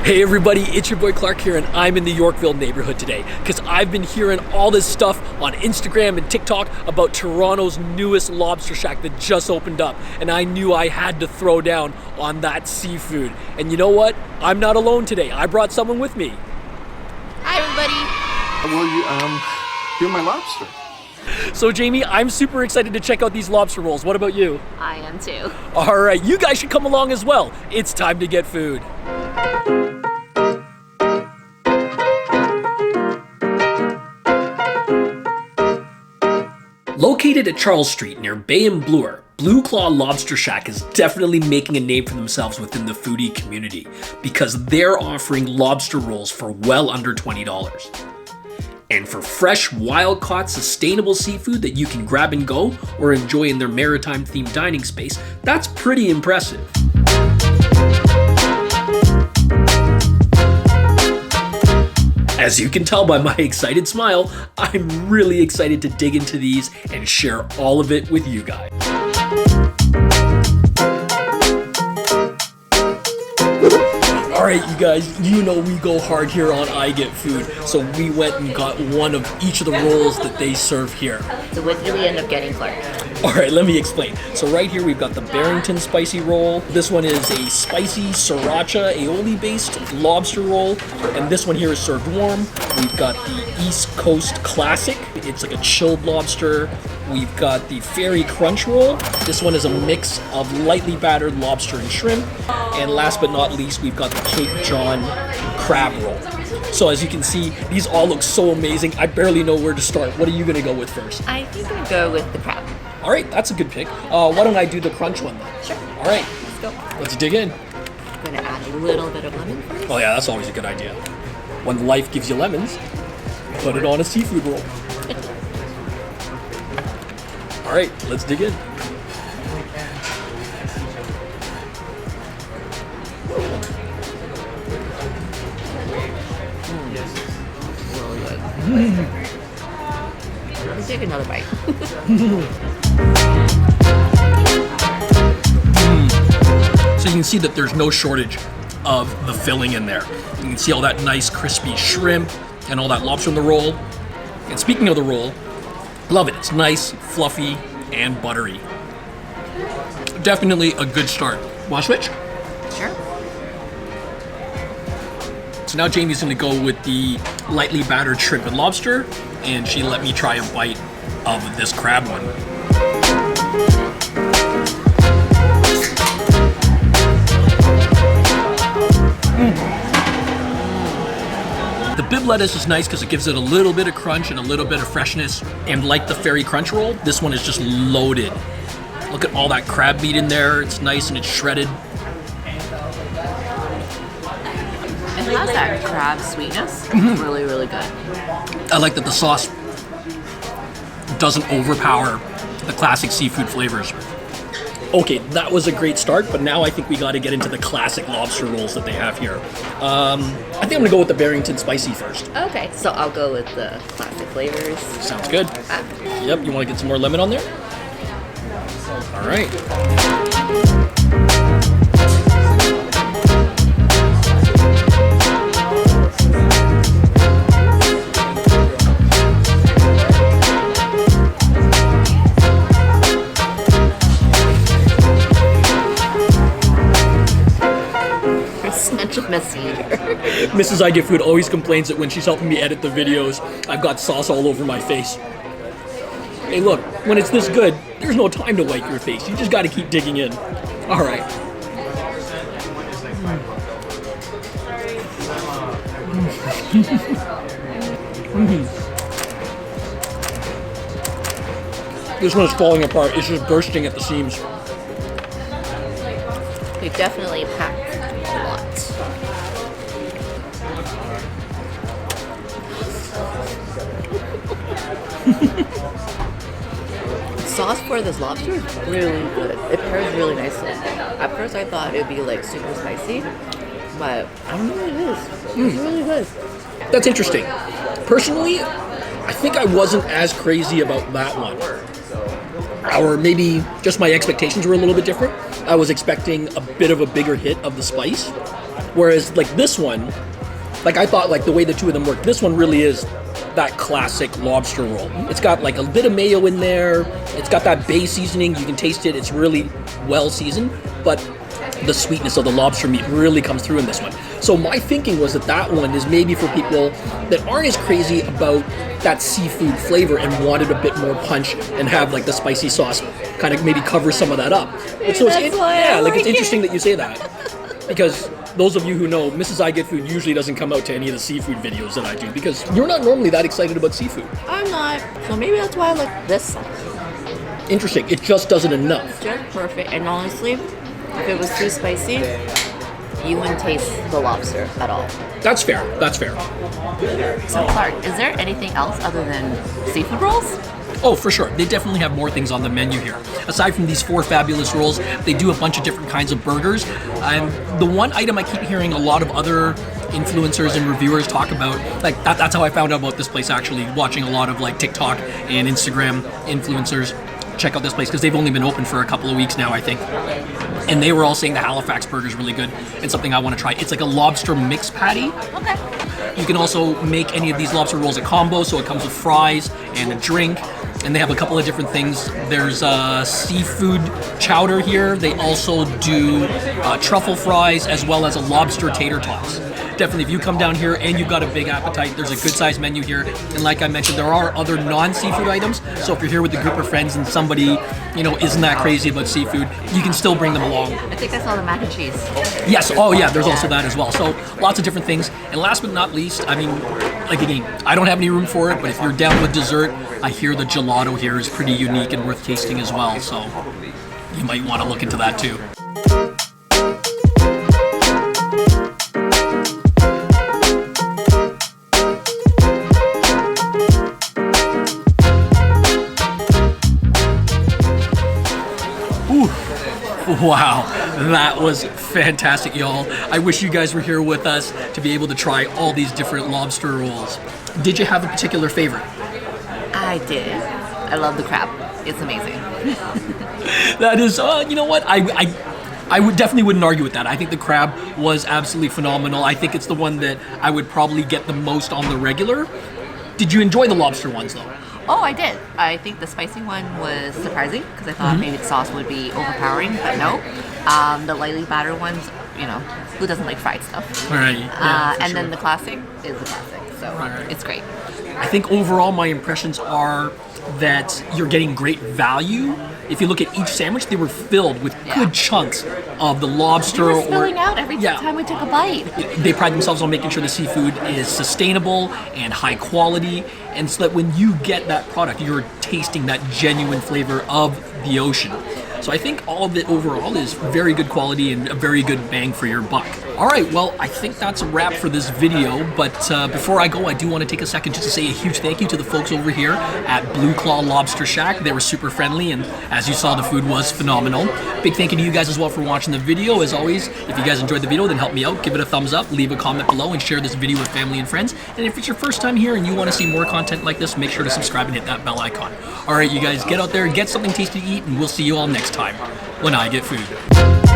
Hey everybody, it's your boy Clark here, and I'm in the Yorkville neighborhood today because I've been hearing all this stuff on Instagram and TikTok about Toronto's newest lobster shack that just opened up, and I knew I had to throw down on that seafood. And you know what? I'm not alone today. I brought someone with me. Hi everybody. Well, you're my lobster. So Jamie, I'm super excited to check out these lobster rolls. What about you? I am too. All right, you guys should come along as well. It's time to get food. Located at Charles Street near Bay and Bloor, Blue Claw Lobster Shack is definitely making a name for themselves within the foodie community because they're offering lobster rolls for well under $20. And for fresh, wild-caught, sustainable seafood that you can grab and go or enjoy in their maritime-themed dining space, that's pretty impressive. As you can tell by my excited smile, I'm really excited to dig into these and share all of it with you guys. Alright you guys, you know we go hard here on I Get Food, so we went and got one of each of the rolls that they serve here. So what did we end up getting, Clark? Alright, let me explain. So right here we've got the Barrington spicy roll. This one is a spicy sriracha aioli based lobster roll. And this one here is served warm. We've got the East Coast Classic. It's like a chilled lobster. We've got the Ferry Crunch Roll. This one is a mix of lightly battered lobster and shrimp. And last but not least, we've got the Cape John Crab Roll. So as you can see, these all look so amazing. I barely know where to start. What are you gonna go with first? I think I'm gonna go with the crab. All right, that's a good pick. Why don't I do the crunch one then? Sure. All right, Let's go. let's dig in. I'm gonna add a little bit of lemon first. Oh yeah, that's always a good idea. When life gives you lemons, put it on a seafood roll. All right, let's dig in. Really good. Let's take another bite. So you can see that there's no shortage of the filling in there. You can see all that nice crispy shrimp and all that lobster in the roll. And speaking of the roll, love it. It's nice, fluffy, and buttery. Definitely a good start. Want to switch? Sure. So now Jamie's gonna go with the lightly battered shrimp and lobster, and she let me try a bite of this crab one. The bib lettuce is nice because it gives it a little bit of crunch and a little bit of freshness. And like the Ferry Crunch Roll, this one is just loaded. Look at all that crab meat in there. It's nice and it's shredded. It has that crab sweetness. It's really, really good. I like that the sauce doesn't overpower the classic seafood flavors. Okay, that was a great start, but now I think we got to get into the classic lobster rolls that they have here. I think I'm going to go with the Barrington Spicy first. Okay, so I'll go with the classic flavors. Sounds good. Yep, you want to get some more lemon on there? All right. Such a messenger. Mrs. I Get Food always complains that when she's helping me edit the videos, I've got sauce all over my face. Hey look, when it's this good, there's no time to wipe your face. You just got to keep digging in. All right. This one's falling apart. It's just bursting at the seams. We definitely packed a lot. Sauce for this lobster is really good. It pairs really nicely. At first I thought it would be like super spicy, but I don't know what it is. It's really good. That's interesting. Personally, I think I wasn't as crazy about that one. Or maybe just my expectations were a little bit different. I was expecting a bit of a bigger hit of the spice. Whereas like this one, like I thought like the way the two of them work, this one really is that classic lobster roll. It's got like a bit of mayo in there. It's got that bay seasoning. You can taste it. It's really well seasoned, but the sweetness of the lobster meat really comes through in this one. So my thinking was that that one is maybe for people that aren't as crazy about that seafood flavor and wanted a bit more punch and have like the spicy sauce kind of maybe cover some of that up. So it's interesting that you say that, because those of you who know, Mrs. I Get Food usually doesn't come out to any of the seafood videos that I do, because you're not normally that excited about seafood. I'm not. So maybe that's why I like this sauce. Interesting. It just does it enough. It's just perfect. And honestly, if it was too spicy, you wouldn't taste the lobster at all. That's fair. That's fair. So Clark, is there anything else other than seafood rolls? Oh, for sure. They definitely have more things on the menu here. Aside from these 4 fabulous rolls, they do a bunch of different kinds of burgers. And the one item I keep hearing a lot of other influencers and reviewers talk about, like that's how I found out about this place actually, watching a lot of like TikTok and Instagram influencers check out this place, because they've only been open for a couple of weeks now, I think. And they were all saying the Halifax burger is really good and something I want to try. It's like a lobster mix patty. Okay. You can also make any of these lobster rolls a combo, so it comes with fries and a drink. And they have a couple of different things. There's seafood chowder here. They also do truffle fries as well as a lobster tater tots. Definitely, if you come down here and you've got a big appetite, there's a good sized menu here. And like I mentioned, there are other non-seafood items. So if you're here with a group of friends and somebody, you know, isn't that crazy about seafood, you can still bring them along. I think I saw the mac and cheese. Yes. Oh yeah, there's also that as well. So lots of different things. And last but not least, I mean, like again, I don't have any room for it, but if you're down with dessert, I hear the gelato here is pretty unique and worth tasting as well. So you might want to look into that too. Wow, that was fantastic, y'all. I wish you guys were here with us to be able to try all these different lobster rolls. Did you have a particular favorite? I did. I love the crab. It's amazing. That is, you know what? I would definitely wouldn't argue with that. I think the crab was absolutely phenomenal. I think it's the one that I would probably get the most on the regular. Did you enjoy the lobster ones though? Oh, I did. I think the spicy one was surprising because I thought maybe the sauce would be overpowering, but no. The lightly battered ones, you know, who doesn't like fried stuff? Right. Yeah, and then the classic is the classic, so Right. it's great. I think overall my impressions are that you're getting great value. If you look at each sandwich, they were filled with good chunks of the lobster. They were spilling out every time we took a bite. They pride themselves on making sure the seafood is sustainable and high quality, and so that when you get that product, you're tasting that genuine flavor of the ocean. So I think all of it overall is very good quality and a very good bang for your buck. All right, well, I think that's a wrap for this video, but before I go, I do want to take a second just to say a huge thank you to the folks over here at Blue Claw Lobster Shack. They were super friendly, and as you saw, the food was phenomenal. Big thank you to you guys as well for watching the video. As always, if you guys enjoyed the video, then help me out, give it a thumbs up, leave a comment below, and share this video with family and friends. And if it's your first time here and you want to see more content like this, make sure to subscribe and hit that bell icon. All right, you guys, get out there, get something tasty to eat, and we'll see you all next time when I Get Food.